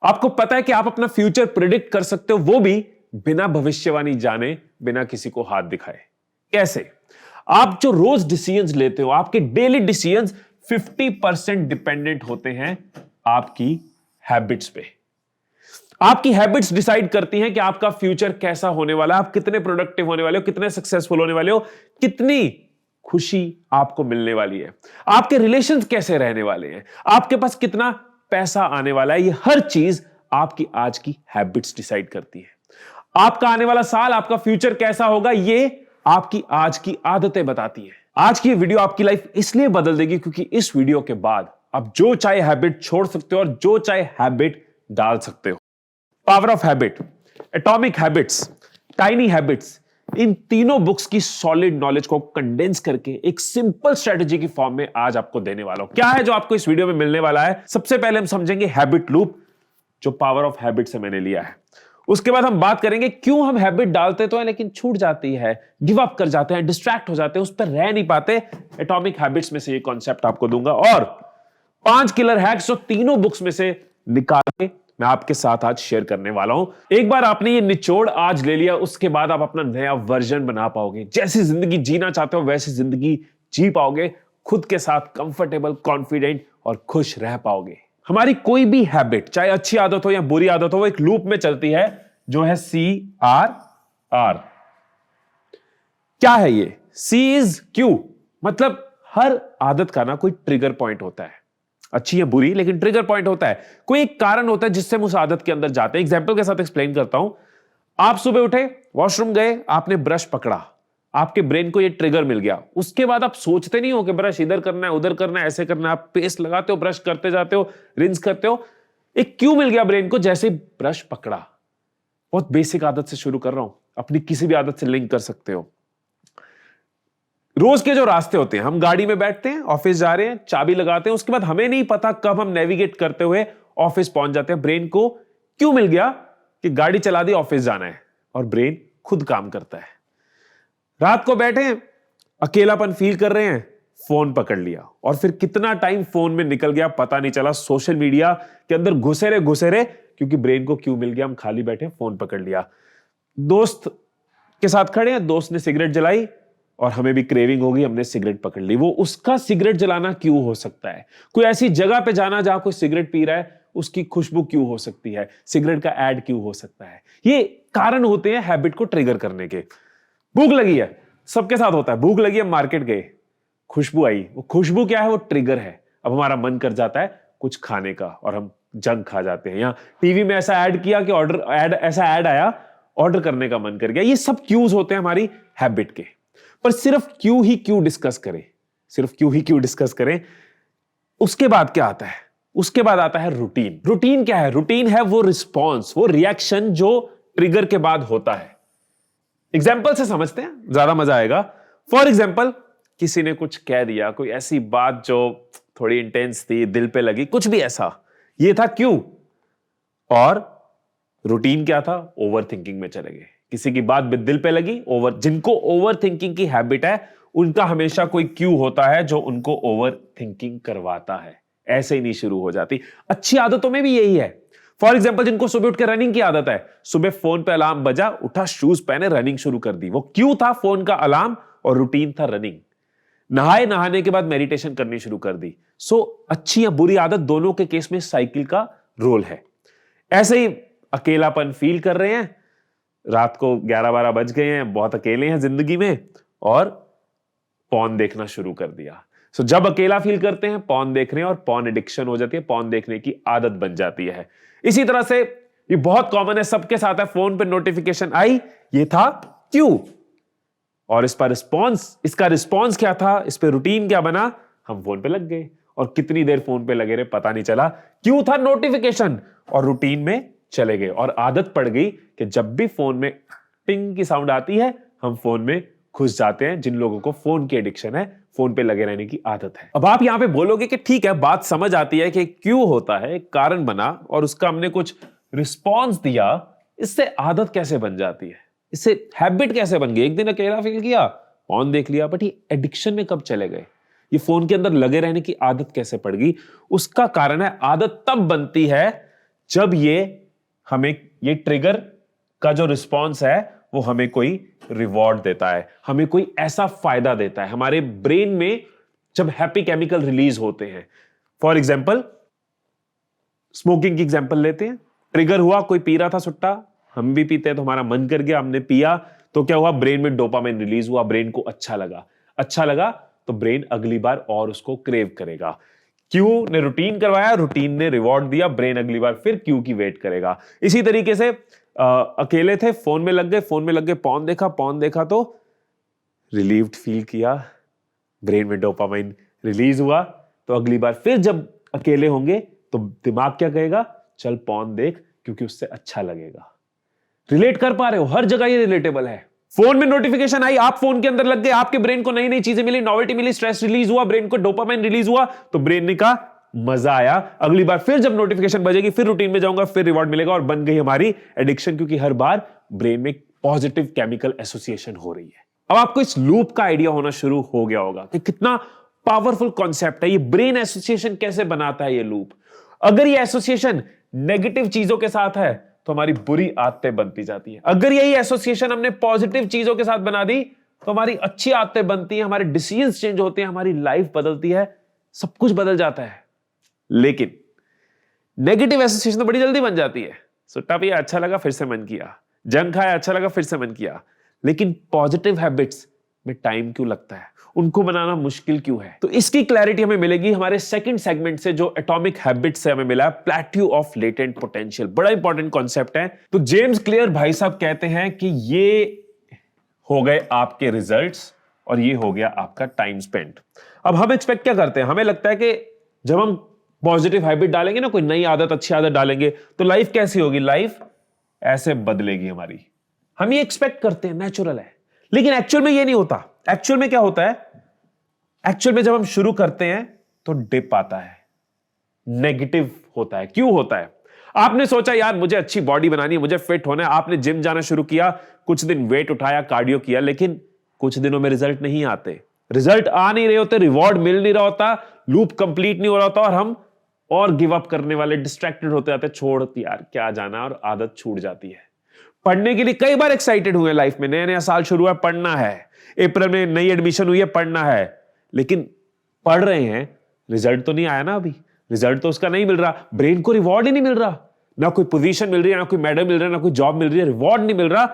आपको पता है कि आप अपना फ्यूचर प्रिडिक्ट कर सकते हो, वो भी बिना भविष्यवाणी जाने, बिना किसी को हाथ दिखाए। कैसे? आप जो रोज डिसीजंस लेते हो, आपके डेली डिसीजंस 50% डिपेंडेंट होते हैं आपकी हैबिट्स पे। आपकी हैबिट्स डिसाइड करती हैं कि आपका फ्यूचर कैसा होने वाला है, आप कितने प्रोडक्टिव होने वाले हो, कितने सक्सेसफुल होने वाले हो, कितनी खुशी आपको मिलने वाली है, आपके रिलेशंस कैसे रहने वाले हैं, आपके पास कितना पैसा आने वाला है। ये हर चीज आपकी आज की हैबिट्स डिसाइड करती है। आपका आने वाला साल, आपका फ्यूचर कैसा होगा, ये आपकी आज की आदतें बताती हैं। आज की वीडियो आपकी लाइफ इसलिए बदल देगी क्योंकि इस वीडियो के बाद आप जो चाहे हैबिट छोड़ सकते हो और जो चाहे हैबिट डाल सकते हो। Power of habit, atomic habits, tiny habits, इन तीनों बुक्स की सॉलिड नॉलेज को कंडेंस करके एक सिंपल स्ट्रेटजी की फॉर्म में आज आपको देने वाला हूं। क्या है जो आपको इस वीडियो में मिलने वाला है? सबसे पहले हम समझेंगे हैबिट लूप, जो पावर ऑफ हैबिट से मैंने लिया है। उसके बाद हम बात करेंगे क्यों हम हैबिट डालते तो है लेकिन छूट जाती है, गिव अप कर जाते हैं, डिस्ट्रैक्ट हो जाते हैं, उस पर रह नहीं पाते। एटॉमिक हैबिट्स में से ये कॉन्सेप्ट आपको दूंगा और 5 किलर हैक्स जो तीनों बुक्स में से निकाल के मैं आपके साथ आज शेयर करने वाला हूं। एक बार आपने ये निचोड़ आज ले लिया, उसके बाद आप अपना नया वर्जन बना पाओगे। जैसी जिंदगी जीना चाहते हो वैसी जिंदगी जी पाओगे, खुद के साथ कंफर्टेबल, कॉन्फिडेंट और खुश रह पाओगे। हमारी कोई भी हैबिट, चाहे अच्छी आदत हो या बुरी आदत हो, वो एक लूप में चलती है जो है CRR। क्या है ये? C इज क्यू, मतलब हर आदत का ना कोई ट्रिगर पॉइंट होता है, अच्छी या बुरी, लेकिन ट्रिगर पॉइंट होता है, कोई एक कारण होता है जिससे हम उस आदत के अंदर जाते हैं। एग्जांपल के साथ एक्सप्लेन करता हूं। आप सुबह उठे, वॉशरूम गए, आपने ब्रश पकड़ा, आपके ब्रेन को ये ट्रिगर मिल गया। उसके बाद आप सोचते नहीं हो कि ब्रश इधर करना है, उधर करना है, ऐसे करना है। आप पेस्ट लगाते हो, ब्रश करते जाते हो, रिंस करते हो। एक क्यू मिल गया ब्रेन को जैसे ब्रश पकड़ा। बहुत बेसिक आदत से शुरू कर रहा हूं, अपनी किसी भी आदत से लिंक कर सकते हो। रोज के जो रास्ते होते हैं, हम गाड़ी में बैठते हैं, ऑफिस जा रहे हैं, चाबी लगाते हैं, उसके बाद हमें नहीं पता कब हम नेविगेट करते हुए ऑफिस पहुंच जाते हैं। ब्रेन को क्यों मिल गया कि गाड़ी चला दी, ऑफिस जाना है, और ब्रेन खुद काम करता है। रात को बैठे हैं, अकेलापन फील कर रहे हैं, फोन पकड़ लिया और फिर कितना टाइम फोन में निकल गया पता नहीं चला। सोशल मीडिया के अंदर घुसे रहे क्योंकि ब्रेन को क्यों मिल गया, हम खाली बैठे, फोन पकड़ लिया। दोस्त के साथ खड़े हैं, दोस्त ने सिगरेट जलाई और हमें भी क्रेविंग होगी, हमने सिगरेट पकड़ ली। वो उसका सिगरेट जलाना क्यों हो सकता है? कोई ऐसी जगह पे जाना जहां कोई सिगरेट पी रहा है, उसकी खुशबू क्यों हो सकती है? सिगरेट का ऐड क्यों हो सकता है? ये कारण होते हैं हैबिट को ट्रिगर करने के। भूख लगी है, सबके साथ होता है। भूख लगी है, मार्केट गए, खुशबू आई। वो खुशबू क्या है? वो ट्रिगर है। अब हमारा मन कर जाता है कुछ खाने का और हम जंक खा जाते हैं। या टीवी में ऐसा ऐड किया कि ऐसा ऐड आया, ऑर्डर करने का मन कर गया। ये सब क्यूज होते हैं हमारी हैबिट के। पर सिर्फ क्यों ही क्यों डिस्कस करें, सिर्फ क्यों ही क्यों डिस्कस करें। उसके बाद क्या आता है? उसके बाद आता है रूटीन। रूटीन क्या है? रूटीन है वो रिस्पॉन्स, वो रिएक्शन जो ट्रिगर के बाद होता है। एग्जाम्पल से समझते हैं, ज्यादा मजा आएगा। फॉर एग्जाम्पल, किसी ने कुछ कह दिया, कोई ऐसी बात जो थोड़ी इंटेंस थी, दिल पे लगी, कुछ भी ऐसा, ये था क्यों। और रूटीन क्या था? ओवर थिंकिंग में चले गए। किसी की बात दिल पे लगी, जिनको ओवर थिंकिंग की हैबिट है, उनका हमेशा कोई क्यू होता है जो उनको ओवर थिंकिंग करवाता है। ऐसे ही नहीं शुरू हो जाती। अच्छी आदतों में भी यही है। फॉर एग्जाम्पल, जिनको सुबह उठ के रनिंग की आदत है, सुबह फोन पे अलार्म बजा, उठा, शूज पहने, रनिंग शुरू कर दी। वो क्यू था फोन का अलार्म और रूटीन था रनिंग। नहाने के बाद मेडिटेशन करनी शुरू कर दी। सो अच्छी या बुरी आदत दोनों के केस में साइकिल का रोल है। ऐसे ही अकेलापन फील कर रहे हैं, रात को 11-12 बज गए हैं, बहुत अकेले हैं जिंदगी में, और पॉर्न देखना शुरू कर दिया। सो जब अकेला फील करते हैं, पॉर्न देख रहे हैं और पॉर्न एडिक्शन हो जाती है, पॉर्न देखने की आदत बन जाती है। इसी तरह से ये बहुत कॉमन है, सबके साथ है। फोन पे नोटिफिकेशन आई, ये था क्यों, और इसका रिस्पॉन्स क्या था, इस पे रूटीन क्या बना, हम फोन पे लग गए और कितनी देर फोन पे लगे रहे पता नहीं चला। क्यों था नोटिफिकेशन, और रूटीन में चले गए और आदत पड़ गई कि जब भी फोन में टिंग की साउंड आती है, हम फोन में घुस जाते हैं। जिन लोगों को फोन की एडिक्शन है, फोन पे लगे रहने की आदत है। अब आप यहां पे बोलोगे कि ठीक है, बात समझ आती है कि क्यों होता है, कारण बना और उसका हमने कुछ रिस्पॉन्स दिया, इससे आदत कैसे बन जाती है, इससे हैबिट कैसे बन गई? एक दिन अकेला फील किया, फोन देख लिया, बट ये एडिक्शन में कब चले गए? ये फोन के अंदर लगे रहने की आदत कैसे पड़ गई? उसका कारण है, आदत तब बनती है जब हमें ये ट्रिगर का जो रिस्पॉन्स है वो हमें कोई रिवॉर्ड देता है, हमें कोई ऐसा फायदा देता है। हमारे ब्रेन में जब हैप्पी केमिकल रिलीज होते हैं, फॉर एग्जाम्पल स्मोकिंग की एग्जाम्पल लेते हैं, ट्रिगर हुआ, कोई पी रहा था सुट्टा, हम भी पीते हैं तो हमारा मन कर गया, हमने पिया तो क्या हुआ, ब्रेन में डोपामाइन रिलीज हुआ, ब्रेन को अच्छा लगा तो ब्रेन अगली बार और उसको क्रेव करेगा। क्यू ने रूटीन करवाया, रूटीन ने रिवॉर्ड दिया, ब्रेन अगली बार फिर क्यू की वेट करेगा। इसी तरीके से अकेले थे, फोन में लग गए, पॉर्न देखा तो रिलीव्ड फील किया, ब्रेन में डोपामाइन रिलीज हुआ, तो अगली बार फिर जब अकेले होंगे तो दिमाग क्या कहेगा, चल पॉर्न देख, क्योंकि उससे अच्छा लगेगा। रिलेट कर पा रहे हो, हर जगह ये रिलेटेबल है। फोन में नोटिफिकेशन आई, आप फोन के अंदर लग गए, आपके ब्रेन को नई नई चीजें मिली, नॉवेल्टी मिली, स्ट्रेस रिलीज हुआ, ब्रेन को डोपामाइन रिलीज हुआ, तो ब्रेन ने कहा मजा आया, अगली बार फिर जब नोटिफिकेशन बजेगी फिर रूटीन में जाऊंगा, फिर रिवॉर्ड मिलेगा, और बन गई हमारी एडिक्शन, क्योंकि हर बार ब्रेन में पॉजिटिव केमिकल एसोसिएशन हो रही है। अब आपको इस लूप का आइडिया होना शुरू हो गया होगा कि कितना पावरफुल कॉन्सेप्ट है ये, ब्रेन एसोसिएशन कैसे बनाता है ये लूप। अगर ये एसोसिएशन नेगेटिव चीजों के साथ है तो हमारी बुरी आदतें बनती जाती है, अगर यही एसोसिएशन हमने पॉजिटिव चीजों के साथ बना दी तो हमारी अच्छी आदतें बनती हैं, हमारे डिसीजंस चेंज होते हैं, हमारी लाइफ बदलती है, सब कुछ बदल जाता है। लेकिन नेगेटिव एसोसिएशन तो बड़ी जल्दी बन जाती है, सुट्टा पिया अच्छा लगा फिर से मन किया, जंक खाया अच्छा लगा फिर से मन किया, लेकिन पॉजिटिव हैबिट्स में टाइम क्यों लगता है, उनको बनाना मुश्किल क्यों है? तो इसकी क्लैरिटी हमें मिलेगी हमारे सेकंड सेगमेंट से, जो एटॉमिक हैबिट्स से हमें मिला है, प्लेट्यू ऑफ लेटेंट पोटेंशियल। बड़ा इंपॉर्टेंट कॉन्सेप्ट है। तो जेम्स क्लियर भाई साहब कहते हैं कि ये हो गए आपके रिजल्ट्स और ये हो गया आपका टाइम स्पेंट। अब हम एक्सपेक्ट क्या करते हैं, हमें लगता है कि जब हम पॉजिटिव हैबिट डालेंगे ना, कोई नई आदत, अच्छी आदत डालेंगे तो लाइफ कैसी होगी, लाइफ ऐसे बदलेगी हमारी, हम ये एक्सपेक्ट करते हैं, नेचुरल है। लेकिन एक्चुअल में ये नहीं होता। एक्चुअल में क्या होता है, एक्चुअल में जब हम शुरू करते हैं तो डिप आता है, नेगेटिव होता है। क्यों होता है? आपने सोचा यार मुझे अच्छी बॉडी बनानी है, मुझे फिट होना है, आपने जिम जाना शुरू किया, कुछ दिन वेट उठाया, कार्डियो किया, लेकिन कुछ दिनों में रिजल्ट नहीं आते, रिजल्ट आ नहीं रहे होते, रिवॉर्ड मिल नहीं रहा होता, लूप कंप्लीट नहीं हो रहा होता, और हम और गिव अप करने वाले, डिस्ट्रैक्टेड होते जाते, छोड़ यार क्या जाना, और आदत छूट जाती है। पढ़ने के लिए कई बार एक्साइटेड हुए लाइफ में, नया नया साल शुरू हुआ, पढ़ना है, अप्रैल में नई एडमिशन हुई है, पढ़ना है, लेकिन पढ़ रहे हैं, रिजल्ट तो नहीं आया ना, अभी रिजल्ट तो उसका नहीं मिल रहा, ब्रेन को रिवॉर्ड ही नहीं मिल रहा, ना कोई पोजीशन मिल रही है, ना कोई मेडल मिल रहा है, ना कोई जॉब मिल रही है, रिवॉर्ड नहीं मिल रहा,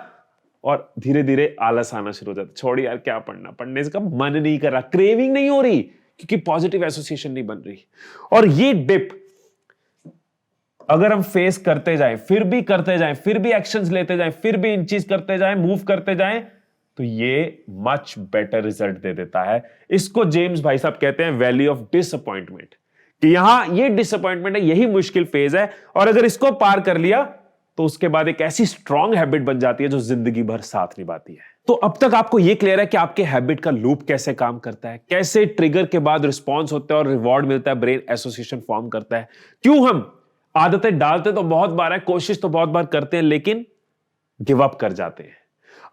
और धीरे धीरे आलस आना शुरू हो जाता है, छोड़ यार क्या पढ़ना, पढ़ने का मन नहीं कर रहा, क्रेविंग नहीं हो रही, क्योंकि पॉजिटिव एसोसिएशन नहीं बन रही। और ये डिप अगर हम फेस करते जाएं, फिर भी करते जाएं, फिर भी एक्शंस लेते जाएं, फिर भी इन चीज करते जाएं, मूव करते जाएं, तो ये मच बेटर रिजल्ट दे देता है। इसको जेम्स भाई साहब कहते हैं वैली ऑफ डिसअपॉइंटमेंट, कि यहां ये डिसअपॉइंटमेंट है, यही मुश्किल फेज है, और अगर इसको पार कर लिया तो उसके बाद एक ऐसी स्ट्रॉन्ग हैबिट बन जाती है जो जिंदगी भर साथ निभाती है। तो अब तक आपको यह क्लियर है कि आपके हैबिट का लूप कैसे काम करता है, कैसे ट्रिगर के बाद रिस्पॉन्स होता है और रिवॉर्ड मिलता है, ब्रेन एसोसिएशन फॉर्म करता है, क्यों हम आदतें डालते तो बहुत बार है, कोशिश तो बहुत बार करते हैं, लेकिन गिव अप कर जाते हैं।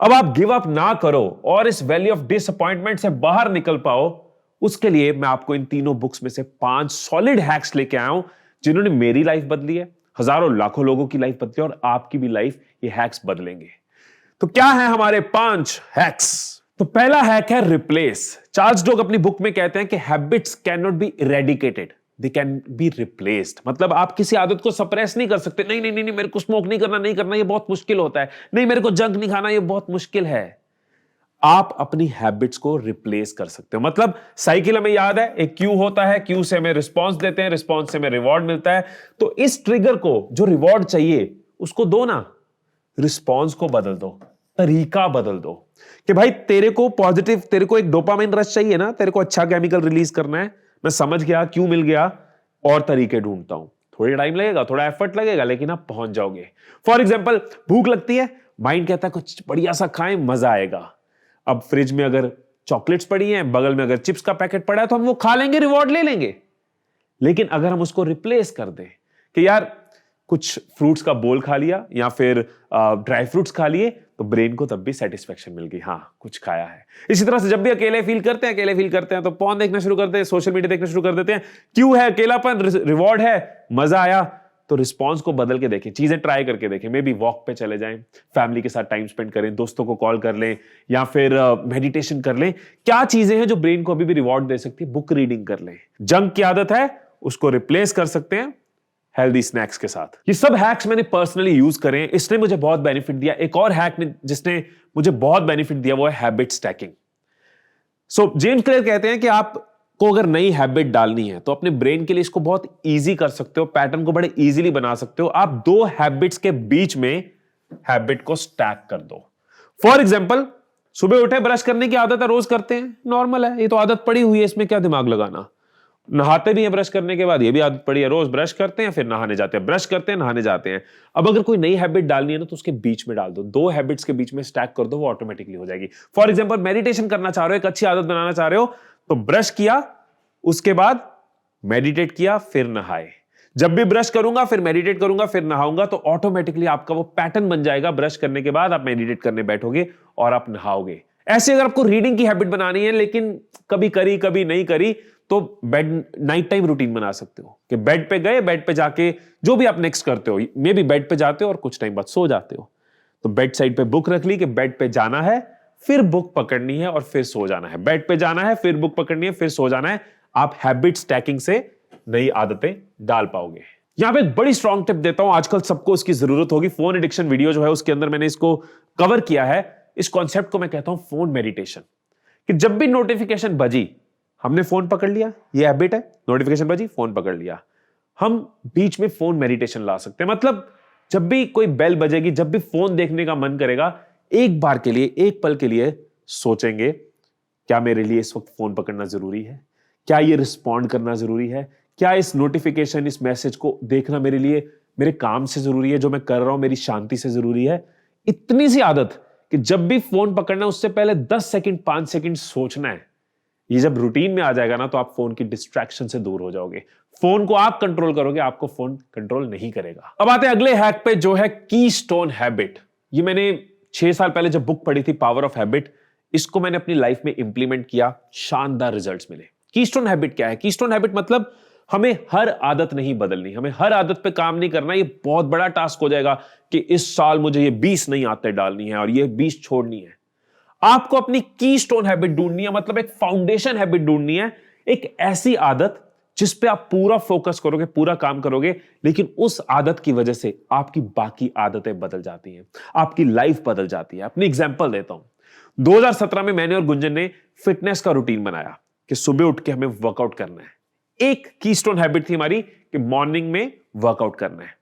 अब आप गिव अप ना करो और इस वैली ऑफ डिसअपॉइंटमेंट से बाहर निकल पाओ, उसके लिए मैं आपको इन तीनों बुक्स में से 5 सॉलिड हैक्स लेके आया हूं, जिन्होंने मेरी लाइफ बदली है, हजारों लाखों लोगों की लाइफ बदली है, और आपकी भी लाइफ ये हैक्स बदलेंगे। तो क्या है हमारे 5 हैक्स? तो पहला हैक है रिप्लेस। चार्ल्स डोग अपनी बुक में कहते हैं कि habits can not be eradicated, they can be replaced. मतलब आप किसी आदत को सप्रेस नहीं कर सकते, नहीं नहीं नहीं, मेरे को स्मोक नहीं करना, ये बहुत मुश्किल होता है, नहीं मेरे को जंक नहीं खाना, ये बहुत मुश्किल है। आप अपनी हैबिट्स को रिप्लेस कर सकते हो। मतलब साइकिल हमें याद है, एक क्यू होता है, क्यू से हमें रिस्पॉन्स देते हैं, रिस्पॉन्स से हमें रिवॉर्ड मिलता है, तो इस ट्रिगर को जो रिवॉर्ड चाहिए उसको दो ना, रिस्पॉन्स को बदल दो, तरीका बदल दो, कि भाई तेरे को पॉजिटिव, तेरे को एक डोपामाइन रश चाहिए ना, तेरे को अच्छा केमिकल रिलीज करना है, मैं समझ गया, क्यों मिल गया, और तरीके ढूंढता हूं, थोड़ी टाइम लगेगा, थोड़ा एफर्ट लगेगा, लेकिन आप पहुंच जाओगे। फॉर एग्जाम्पल भूख लगती है, माइंड कहता है कुछ बढ़िया सा खाएं, मजा आएगा। अब फ्रिज में अगर चॉकलेट्स पड़ी हैं, बगल में अगर चिप्स का पैकेट पड़ा है, तो हम वो खा लेंगे, रिवॉर्ड ले लेंगे। लेकिन अगर हम उसको रिप्लेस कर दें कि यार कुछ फ्रूट्स का बोल खा लिया या फिर ड्राई फ्रूट्स खा लिए, तो ब्रेन को तब भी सेटिस्फेक्शन मिल गई, हाँ कुछ खाया है। इसी तरह से जब भी अकेले फील करते हैं तो पॉर्न देखना शुरू करते हैं, सोशल मीडिया देखना शुरू कर देते हैं। क्यों है? अकेलापन, रिवॉर्ड है, मजा आया, तो रिस्पॉन्स को बदल के देखें, चीजें ट्राई करके देखें। मे बी वॉक पे चले जाएं, फैमिली के साथ टाइम स्पेंड करें, दोस्तों को कॉल कर लें, या फिर मेडिटेशन कर लें। क्या चीजें हैं जो ब्रेन को अभी भी रिवॉर्ड दे सकती है? बुक रीडिंग कर लें। जंक की आदत है, उसको रिप्लेस कर सकते हैं हेल्दी स्नैक्स के साथ। ये सब हैक्स मैंने पर्सनली यूज करे, इसने मुझे बहुत बेनिफिट दिया। एक और हैक जिसने मुझे बहुत बेनिफिट दिया वो है हैबिट स्टैकिंग। सो जेम्स क्लियर कहते हैं कि आपको अगर नई हैबिट डालनी है तो अपने ब्रेन के लिए इसको बहुत इजी कर सकते हो, पैटर्न को बड़े इजीली बना सकते हो। आप दो हैबिट्स के बीच में हैबिट को स्टैक कर दो। फॉर एग्जाम्पल, सुबह उठे, ब्रश करने की आदत है, रोज करते हैं, नॉर्मल है, ये तो आदत पड़ी हुई है, इसमें क्या दिमाग लगाना। नहाते भी हैं ब्रश करने के बाद, ये भी आदत पड़ी है, रोज ब्रश करते हैं, फिर नहाने जाते हैं, ब्रश करते हैं, नहाने जाते हैं। अब अगर कोई नई हैबिट डालनी है ना तो उसके बीच में डाल दो, दो हैबिट्स के बीच में स्टैक कर दो, वो ऑटोमेटिकली हो जाएगी। फॉर एग्जांपल, मेडिटेशन करना चाह रहे हो, एक अच्छी आदत बनाना चाह रहे हो, तो ब्रश किया, उसके बाद मेडिटेट किया, फिर नहाए। जब भी ब्रश करूंगा, फिर मेडिटेट करूंगा, फिर नहाऊंगा, तो ऑटोमेटिकली आपका वो पैटर्न बन जाएगा। ब्रश करने के बाद आप मेडिटेट करने बैठोगे और आप नहाओगे। ऐसे अगर आपको रीडिंग की हैबिट बनानी है, लेकिन कभी करी कभी नहीं करी, तो बेड नाइट टाइम रूटीन बना सकते हो कि बेड पे गए, बेड पे जाके जो भी आप नेक्स्ट करते हो, मे बी बेड पे जाते हो और कुछ टाइम बाद सो जाते हो, तो बेड साइड पे बुक रख ली कि बेड पे जाना है, फिर बुक पकड़नी है और फिर सो जाना है। बेड पे जाना है, फिर बुक पकड़नी है, फिर सो जाना है। आप हैबिट स्टैकिंग से नई आदतें डाल पाओगे। यहां पे एक बड़ी स्ट्रॉन्ग टिप देता हूं, आजकल सबको इसकी जरूरत होगी। फोन एडिक्शन वीडियो जो है उसके अंदर मैंने इसको कवर किया है। इस कॉन्सेप्ट को मैं कहता हूं फोन मेडिटेशन, कि जब भी नोटिफिकेशन बजी, हमने फोन पकड़ लिया, ये हैबिट है, नोटिफिकेशन बजी, फोन पकड़ लिया, हम बीच में फोन मेडिटेशन ला सकते हैं। मतलब जब भी कोई बेल बजेगी, जब भी फोन देखने का मन करेगा, एक बार के लिए, एक पल के लिए सोचेंगे, क्या मेरे लिए इस वक्त फोन पकड़ना जरूरी है? क्या ये रिस्पॉन्ड करना जरूरी है? क्या इस नोटिफिकेशन, इस मैसेज को देखना मेरे लिए, मेरे काम से जरूरी है, जो मैं कर रहा हूं मेरी शांति से जरूरी है? इतनी सी आदत कि जब भी फोन पकड़ना उससे पहले 10 सेकंड, 5 सेकंड सोचना है। ये जब रूटीन में आ जाएगा ना, तो आप फोन की डिस्ट्रैक्शन से दूर हो जाओगे। फोन को आप कंट्रोल करोगे, आपको फोन कंट्रोल नहीं करेगा। अब आते हैं अगले हैक पे, जो है कीस्टोन हैबिट। ये मैंने 6 साल पहले जब बुक पढ़ी थी, पावर ऑफ हैबिट, इसको मैंने अपनी लाइफ में इंप्लीमेंट किया, शानदार रिजल्ट्स मिले। कीस्टोन हैबिट क्या है? कीस्टोन हैबिट मतलब हमें हर आदत नहीं बदलनी, हमें हर आदत पे काम नहीं करना। ये बहुत बड़ा टास्क हो जाएगा कि इस साल मुझे ये 20 नई आदतें डालनी है और ये 20 छोड़नी है। आपको अपनी कीस्टोन हैबिट ढूंढनी है, मतलब एक फाउंडेशन हैबिट ढूंढनी है, एक ऐसी आदत जिस पे आप पूरा फोकस करोगे, पूरा काम करोगे, लेकिन उस आदत की वजह से आपकी बाकी आदतें बदल जाती हैं, आपकी लाइफ बदल जाती है। अपनी एग्जांपल देता हूं। 2017 में मैंने और गुंजन ने फिटनेस का रूटीन बनाया कि सुबह उठ के हमें वर्कआउट करना है। एक कीस्टोन हैबिट थी हमारी कि मॉर्निंग में वर्कआउट करना है।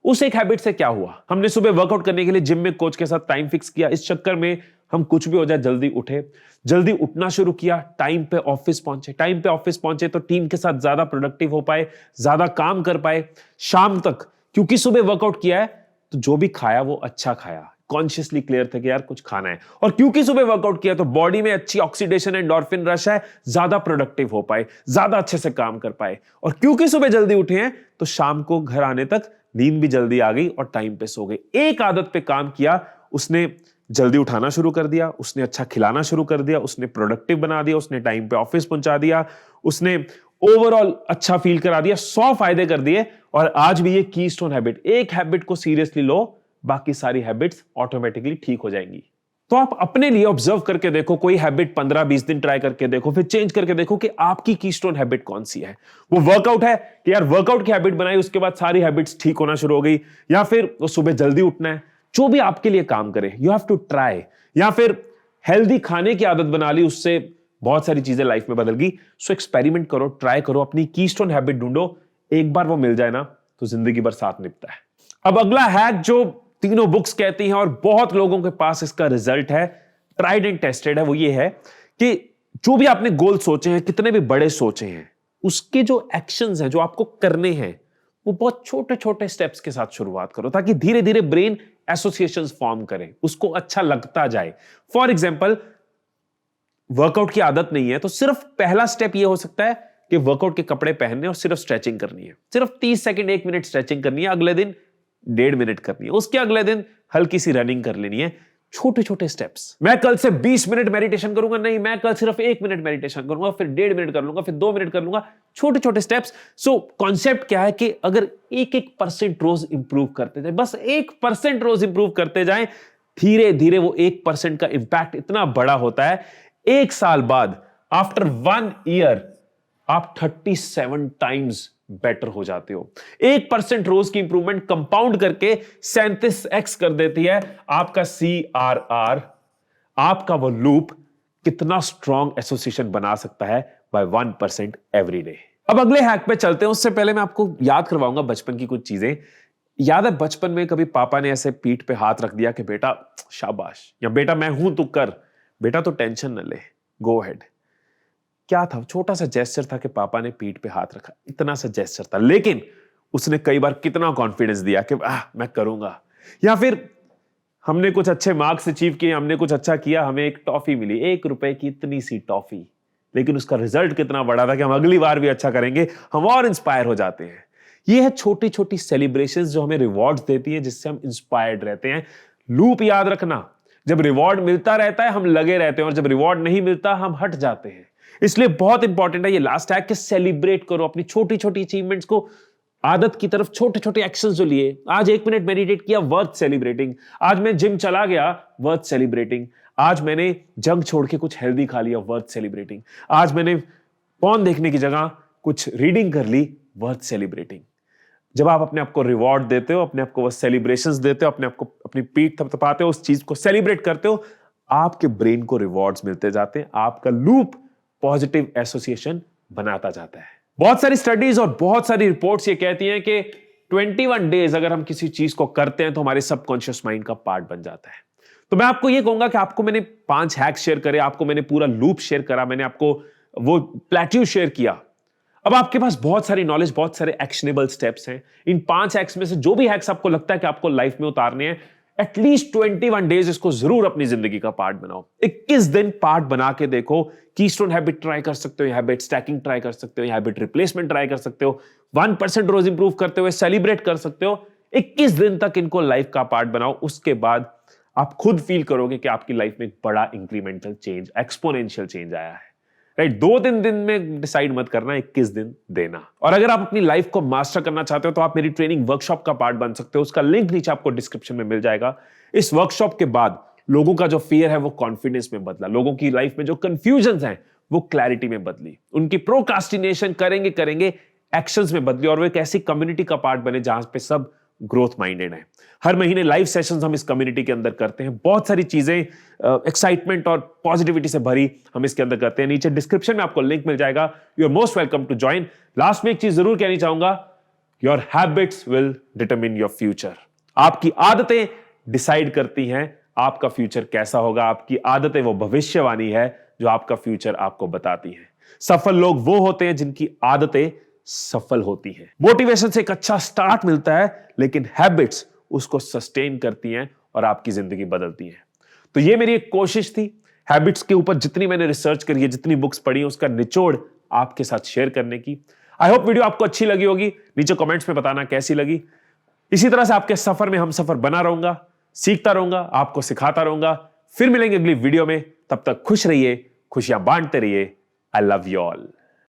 उस एक हैबिट से क्या हुआ, हमने सुबह वर्कआउट करने के लिए जिम में कोच के साथ टाइम फिक्स किया। इस चक्कर में हम कुछ भी हो जाए जल्दी उठे, जल्दी उठना शुरू किया, टाइम पे ऑफिस पहुंचे। टाइम पे ऑफिस पहुंचे तो टीम के साथ ज्यादा प्रोडक्टिव हो पाए, ज्यादा काम कर पाए शाम तक, क्योंकि सुबह वर्कआउट किया है तो जो भी खाया वो अच्छा खाया, कॉन्शियसली क्लियर थे कि यार कुछ खाना है। और क्योंकि सुबह वर्कआउट किया तो बॉडी में अच्छी ऑक्सीडेशन, एंडोर्फिन रश है, ज्यादा प्रोडक्टिव हो पाए, ज्यादा अच्छे से काम कर पाए। और क्योंकि सुबह जल्दी उठे हैं तो शाम को घर आने तक नींद भी जल्दी आ गई और टाइम पे सो गए। एक आदत पे काम किया, उसने जल्दी उठाना शुरू कर दिया, उसने अच्छा खिलाना शुरू कर दिया, उसने प्रोडक्टिव बना दिया, उसने टाइम पे ऑफिस पहुंचा दिया, उसने ओवरऑल अच्छा फील करा दिया, 100 फायदे कर दिए। और आज भी ये कीस्टोन हैबिट, एक हैबिट को सीरियसली लो, बाकी सारी हैबिट्स ऑटोमेटिकली ठीक हो जाएंगी। तो आप अपने लिए ऑब्जर्व करके देखो, कोई हैबिट 15-20 दिन ट्राई करके देखो, फिर चेंज करके देखो कि आपकी कीस्टोन हैबिट कौन सी है। वो वर्कआउट है कि यार वर्कआउट की हैबिट बनाई, उसके बाद सारी हैबिट्स ठीक होना शुरू हो गई, या फिर वो सुबह जल्दी उठना है। जो भी आपके लिए काम करे, यू हैव टू ट्राई। या फिर हेल्दी खाने की आदत बना ली, उससे बहुत सारी चीजें लाइफ में बदल गई। सो एक्सपेरिमेंट करो, ट्राई करो, अपनी कीस्टोन हैबिट ढूंढो। एक बार वो मिल जाए ना तो जिंदगी भर साथ निभता है। अब अगला हैक जो तीनों बुक्स कहती हैं और बहुत लोगों के पास इसका रिजल्ट है, ट्राइड एंड टेस्टेड है, वो ये है कि जो भी आपने गोल सोचे हैं, कितने भी बड़े सोचे हैं, उसके जो एक्शंस हैं, जो आपको करने हैं, वो बहुत छोटे छोटे स्टेप्स के साथ शुरुआत करो, ताकि धीरे धीरे ब्रेन एसोसिएशंस फॉर्म करे, उसको अच्छा लगता जाए। फॉर एग्जाम्पल, वर्कआउट की आदत नहीं है तो सिर्फ पहला स्टेप ये हो सकता है कि वर्कआउट के कपड़े पहनने और सिर्फ स्ट्रेचिंग करनी है, सिर्फ 30 सेकंड 1 मिनट स्ट्रेचिंग करनी है, अगले दिन 1.5 मिनट करनी है, उसके अगले दिन हल्की सी रनिंग कर लेनी है। छोटे छोटे स्टेप्स। मैं कल से 20 मिनट मेडिटेशन करूंगा, नहीं मैं कल सिर्फ 1 मिनट मेडिटेशन करूंगा, फिर 1.5 मिनट कर लूंगा, फिर 2 मिनट कर लूंगा। छोटे छोटे स्टेप्स। सो कॉन्सेप्ट क्या है कि अगर 1% रोज इंप्रूव करते जाए, बस 1% रोज इंप्रूव करते जाएं, धीरे धीरे वो 1% का इंपैक्ट इतना बड़ा होता है, 1 साल बाद आफ्टर 1 ईयर आप 37 टाइम्स बेटर हो जाते हो। 1% रोज की इंप्रूवमेंट कंपाउंड करके 37x कर देती है आपका CRR। आपका वो लूप कितना स्ट्रॉन्ग एसोसिएशन बना सकता है बाय 1% एवरी डे। अब अगले हैक पे चलते हैं, उससे पहले मैं आपको याद करवाऊंगा बचपन की कुछ चीजें। याद है बचपन में कभी पापा ने ऐसे पीठ पे हाथ रख दिया कि बेटा शाबाश, या बेटा मैं हूं तू कर, बेटा तो टेंशन न ले, गो अहेड। क्या था? छोटा सा जेस्चर था कि पापा ने पीठ पे हाथ रखा, इतना सा जेस्चर था, लेकिन उसने कई बार कितना कॉन्फिडेंस दिया कि मैं करूंगा। या फिर हमने कुछ अच्छे मार्क्स अचीव किए, हमने कुछ अच्छा किया, हमें एक टॉफी मिली, 1 रुपए की इतनी सी टॉफी, लेकिन उसका रिजल्ट कितना बड़ा था कि हम अगली बार भी अच्छा करेंगे, हम और इंस्पायर हो जाते हैं। ये है छोटी छोटी सेलिब्रेशंस जो हमें रिवॉर्ड्स देती है, जिससे हम इंस्पायर्ड रहते हैं। लूप याद रखना, जब रिवॉर्ड मिलता रहता है हम लगे रहते हैं, और जब रिवॉर्ड नहीं मिलता हम हट जाते हैं। इसलिए बहुत इंपॉर्टेंट है ये लास्ट हैक कि सेलिब्रेट करो अपनी छोटी छोटी अचीवमेंट्स को। आदत की तरफ छोटे छोटे एक्शंस जो लिए, आज 1 मिनट मेडिटेट किया, वर्थ सेलिब्रेटिंग। आज मैं जिम चला गया, वर्थ सेलिब्रेटिंग। आज मैंने जंक छोड़ के कुछ हेल्दी खा लिया, वर्थ सेलिब्रेटिंग। आज मैंने पॉर्न देखने की जगह कुछ रीडिंग कर ली, वर्थ सेलिब्रेटिंग। जब आप अपने आप को रिवॉर्ड देते हो, अपने आप को वो सेलिब्रेशंस देते हो, अपने आप को अपनी पीठ थपथपाते हो, उस चीज को सेलिब्रेट करते हो, आपके ब्रेन को रिवॉर्ड्स मिलते जाते हैं, आपका लूप पॉजिटिव एसोसिएशन बनाता जाता है। बहुत सारी स्टडीज और बहुत सारी रिपोर्ट्स ये कहती हैं कि 21 डेज अगर हम किसी चीज को करते हैं तो हमारे सबकॉन्शियस माइंड का पार्ट बन जाता है। तो मैं आपको ये कहूंगा कि आपको मैंने 5 हैक्स शेयर करे, आपको मैंने पूरा लूप शेयर करा, मैंने आपको वो प्लेट्यू शेयर किया। अब आपके पास बहुत सारी नॉलेज, बहुत सारे एक्शनेबल स्टेप्स हैं। इन 5 हैक्स में से जो भी हैक्स आपको लगता है कि आपको लाइफ में उतारने हैं, एटलीस्ट 21 डेज इसको जरूर अपनी जिंदगी का पार्ट बनाओ। 21 दिन पार्ट बना के देखो। कीस्टोन हैबिट ट्राई कर सकते हो, हैबिट स्टैकिंग ट्राई कर सकते हो, हैबिट रिप्लेसमेंट ट्राई कर सकते हो, 1% रोज इंप्रूव करते हुए सेलिब्रेट कर सकते हो। 21 दिन तक इनको लाइफ का पार्ट बनाओ। उसके बाद आप खुद फील करोगे कि आपकी लाइफ में एक बड़ा इंक्रीमेंटल चेंज, एक्सपोनेंशियल चेंज आया है। राइट? 2-3 दिन में डिसाइड मत करना, 21 दिन देना। और अगर आप अपनी लाइफ को मास्टर करना चाहते हो तो आप मेरी ट्रेनिंग वर्कशॉप का पार्ट बन सकते हो। उसका लिंक नीचे आपको डिस्क्रिप्शन में मिल जाएगा। इस वर्कशॉप के बाद लोगों का जो फियर है वो कॉन्फिडेंस में बदला, लोगों की लाइफ में जो कंफ्यूजन है वो क्लैरिटी में बदली, उनकी प्रोक्रास्टिनेशन करेंगे एक्शंस में बदली, और वो एक ऐसी कम्युनिटी का पार्ट बने जहां पे सब ग्रोथ माइंडेड है। हर महीने लाइव सेशंस हम इस कम्युनिटी के अंदर करते हैं। बहुत सारी चीजें एक्साइटमेंट और पॉजिटिविटी से भरी हम इसके अंदर करते हैं। नीचे डिस्क्रिप्शन में आपको लिंक मिल जाएगा। You are most welcome to join. Last में एक चीज जरूर कहनी चाहूंगा, your habits will determine your future. आपकी आदतें डिसाइड करती हैं आपका फ्यूचर कैसा होगा। आपकी आदतें वो भविष्यवाणी है जो आपका फ्यूचर आपको बताती है। सफल लोग वो होते हैं जिनकी आदतें सफल होती हैं। मोटिवेशन से एक अच्छा स्टार्ट मिलता है, लेकिन हैबिट्स उसको सस्टेन करती हैं और आपकी जिंदगी बदलती हैं। तो ये मेरी एक कोशिश थी, हैबिट्स के ऊपर जितनी मैंने रिसर्च करी है, जितनी बुक्स पढ़ी है, उसका निचोड़ आपके साथ शेयर करने की। आई होप वीडियो आपको अच्छी लगी होगी। नीचे कमेंट्स में बताना कैसी लगी। इसी तरह से आपके सफर में हम सफर बना रहूंगा, सीखता रहूंगा, आपको सिखाता रहूंगा। फिर मिलेंगे अगली वीडियो में। तब तक खुश रहिए, खुशियां बांटते रहिए। I love you all.